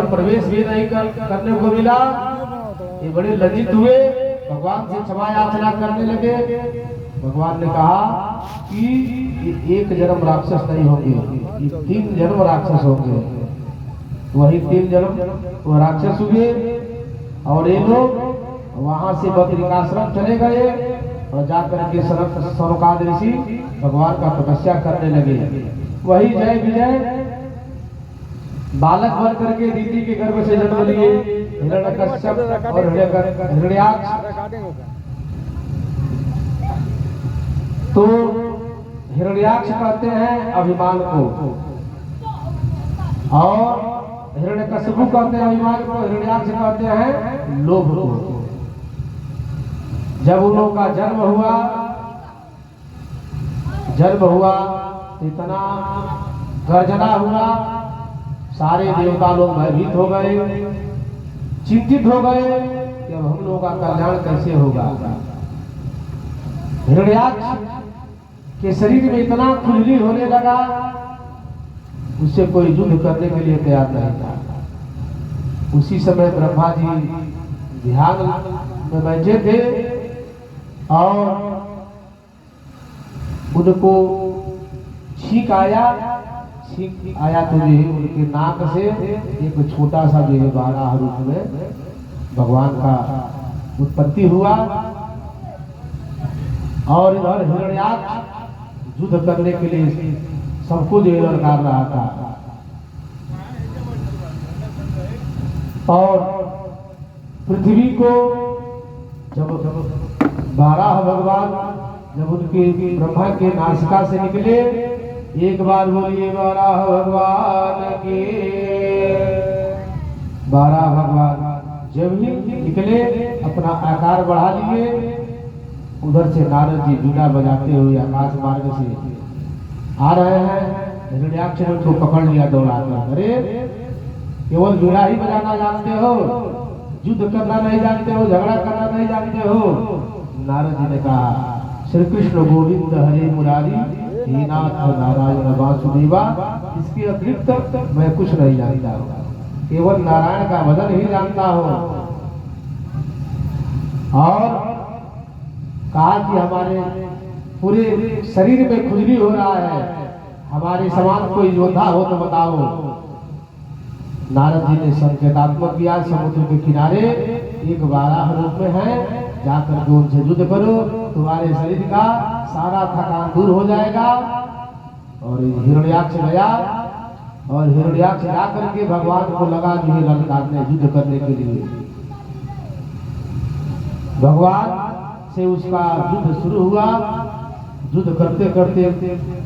में प्रवेश भी नहीं करने को मिला। ये बड़े लज्जित हुए, भगवान से क्षमा याचना करने लगे। भगवान ने कहा कि ये एक जन्म राक्षस नहीं होंगे, ये 3 जन्म राक्षस होंगे। वही 3 जन्म वो राक्षस हुए और ये लोग वहां से बद्रिकाश्रम चले गए और जाकर के सनकादिक ऋषि भगवान का तपस्या करने लगे। वही जय विजय बालक बन करके दीदी के गर्भ से जन्म लिए, हिरण्यकश्यप और हिरण्याक्ष। तो हिरण्याक्ष कहते हैं अभिमान को और हिरण्यकश्यप कहते हैं अभिमान को, हिरण्याक्ष कहते हैं लोभ को। जब उन लोगों का जन्म हुआ इतना गर्जना हुआ, सारे देवता लोग भयभीत हो गए, चिंतित हो गए कि अब हम लोगों का कल्याण कैसे होगा। हिरण्याक्ष के शरीर में इतना खुजली होने लगा, उससे कोई युद्ध करने के लिए तैयार नहीं था। उसी समय ब्रह्मा जी ध्यान में बैठे थे और उनको छींक आया तो जो है उनके नाक से एक छोटा सा जो है 12 रूप में भगवान का उत्पत्ति हुआ और इधर हिरण्याक्ष युद्ध करने के लिए सबको जो है ललकार रहा था। और पृथ्वी को जब 12 भगवान जब उनके ब्रह्मा के नासिका से निकले, एक बार बोलिए 12 भगवान के। 12 भगवान जब ही निकले अपना आकार बढ़ा लिए, उधर से नारद जी बीड़ा बजाते हुए आकाश मार्ग से आ रहे हैं। हिरण्याक्ष ने उनको पकड़ लिया दौड़ाकर, अरे केवल बीड़ा ही बजाना जानते हो, युद्ध करना नहीं जानते हो, झगड़ा करना नहीं जानते हो। नारद जी ने कहा श्री कृष्ण गोविंद हरे मुरारी हे नाथ नारायण वासुदेवा, इसके अतिरिक्त मैं कुछ नहीं जानता हूँ, केवल नारायण का भजन ही जानता हूँ। और कहा कि हमारे पूरे शरीर में खुजली हो रहा है, हमारे समान कोई योद्धा हो तो बताओ। नारद जी ने संकेतात्मक किया, समुद्र के किनारे एक 12 रूप में है, जाकर के उनसे युद्ध करो, तुम्हारे शरीर का सारा थकान दूर हो जाएगा। और हिरण्याक्ष गया और हिरण्याक्ष जाकर के भगवान को लगा जो है ललकारने, युद्ध करने के लिए। भगवान से उसका युद्ध शुरू हुआ। युद्ध करते करते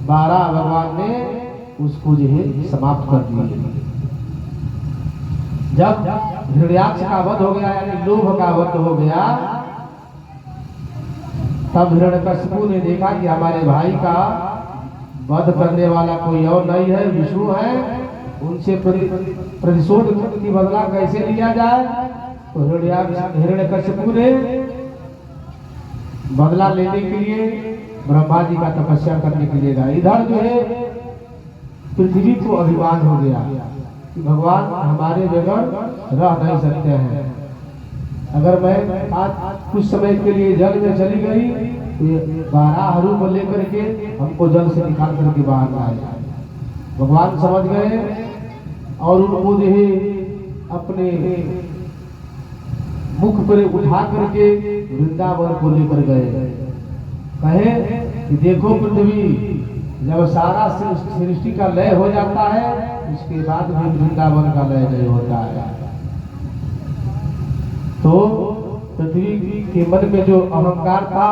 12 भगवान ने उसको जो है समाप्त कर दिया। जब हिरण्याक्ष का वध हो गया, यानी लोभ का वध हो गया, तब हिरण्यकश्यप ने देखा कि हमारे भाई का वध करने वाला कोई और नहीं है, विष्णु है, उनसे प्रतिशोध की बदला कैसे लिया जाए। तो हिरण्यकश्यप ने बदला लेने के लिए ब्रह्मा जी का तपस्या करने के लिए गया। इधर जो है पृथ्वी को अभिमान हो गया कि भगवान हमारे बगैर रह नहीं सकते हैं। अगर मैं आज कुछ समय के लिए जल में चली गई तो 12 रूप लेकर के हमको जल से निकाल करके बाहर लाए। भगवान समझ गए और उनको जो है अपने मुख पर उठा करके वृंदावन को लेकर गए। कहे कि देखो पृथ्वी, जब सारा सृष्टि का लय हो जाता है उसके बाद भी वृंदावन का लय नहीं होता है। तो पृथ्वी के मन में जो अहंकार था,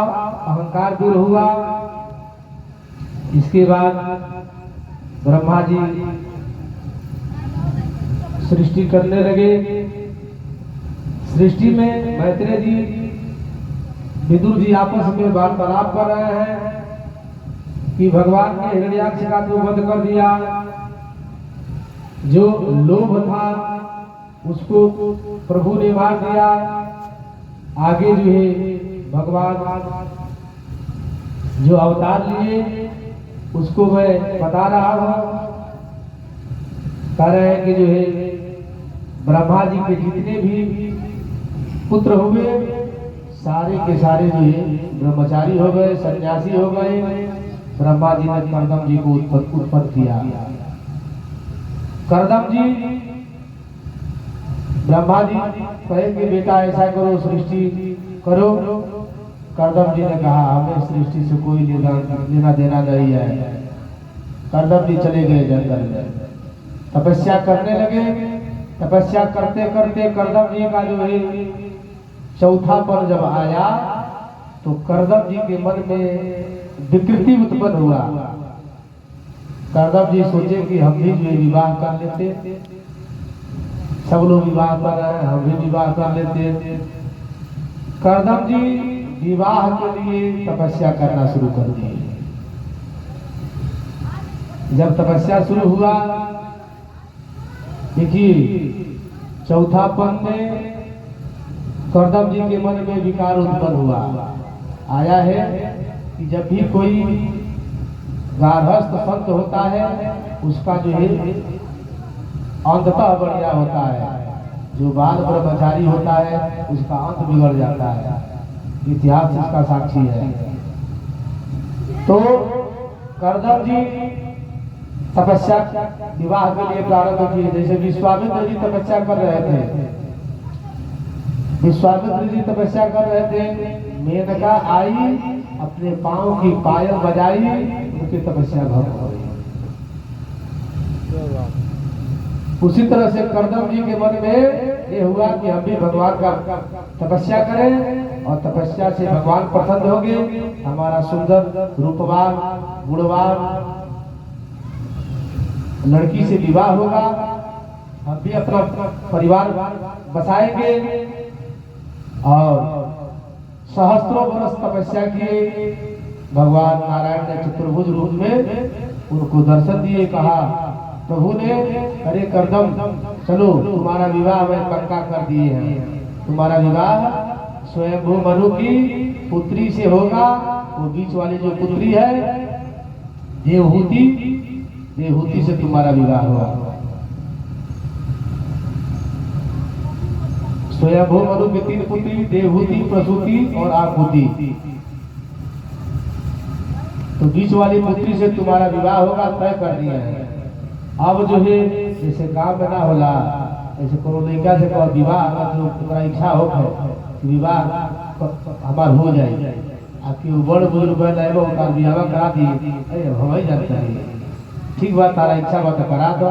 अहंकार दूर हुआ। इसके बाद ब्रह्मा जी सृष्टि करने लगे। सृष्टि में मैत्रेय जी विदुर जी आपस में वार्तालाप कर रहे हैं कि भगवान ने हिरण्याक्ष का तो वध कर दिया, जो लोभ था उसको प्रभु ने मार दिया। आगे जो है भगवान जो अवतार लिए उसको मैं बता रहा हूं। कह रहे हैं कि जो है ब्रह्मा जी के जितने भी पुत्र हुए सारे के सारे जो है ब्रह्मचारी हो गए, सन्यासी हो गए। ब्रह्मा जी ने कर्दम जी को उत्पन्न किया। कर्दम जी ब्रह्मा जी कहे कि बेटा ऐसा करो, सृष्टि करो। कर्दम जी ने कहा हमें सृष्टि से कोई लेना देना नहीं है। कर्दम जी चले गए जंगल में, तपस्या करने लगे। तपस्या करते करते कर्दम जी का जो है चौथा पल जब आया तो कर्दम जी के मन में विकृति उत्पन्न हुआ। कर्दम जी सोचे कि हम भी जो है विवाह कर लेते, सब लोग विवाह कर रहे हैं, हम भी विवाह कर लेते। कर्दम जी विवाह के लिए तपस्या करना शुरू कर दिए। जब तपस्या शुरू हुआ, देखिए चौथा पद में कर्दम जी के मन में विकार उत्पन्न हुआ। आया है कि जब भी कोई गार्हस्थ संत होता है उसका जो है अंततः बढ़िया होता है, जो बाल ब्रह्मचारी होता है उसका अंत बिगड़ जाता है। इतिहास इसका साक्षी है। तो कर्दम जी तपस्या विवाह के लिए प्रारंभ किए। जैसे विश्वामित्र जी तपस्या कर रहे थे, विश्वामित्र जी तपस्या कर रहे थे, मेनका आई, अपने पांव की पायल बजाई, उनकी तपस्या भंग हो गई। उसी तरह से कर्दम जी के मन में ये हुआ कि हम भी भगवान का तपस्या करें और तपस्या से भगवान प्रसन्न होंगे, हमारा सुंदर रूपवान गुणवान लड़की से विवाह होगा, हम भी अपना परिवार बसाएंगे। और सहस्त्रों वर्ष तपस्या किए। भगवान नारायण ने चतुर्भुज रूप में उनको दर्शन दिए। कहा प्रभु ने, अरे कर्दम चलो तुम्हारा विवाह मैं पक्का कर दिए हैं। तुम्हारा विवाह स्वयंभू मनु की पुत्री से होगा। वो बीच वाली जो पुत्री है देवहूति, देवहूति से तुम्हारा विवाह होगा। स्वयंभू मनु की 3 पुत्री, देवहूति, प्रसूति और आहुति। तो बीच वाली पुत्री से तुम्हारा विवाह होगा, तय कर दिया है। अब जो है जैसे गांव में ना होला, ऐसे कोनो लड़का से कहो विवाह अगर जो तुम्हारा इच्छा हो विवाह हमार हो जाए, आपकी बड़ बुजुर्ग है विवाह करा दी, हम ही जानते हैं। ठीक बात, तारा इच्छा बात करा दो।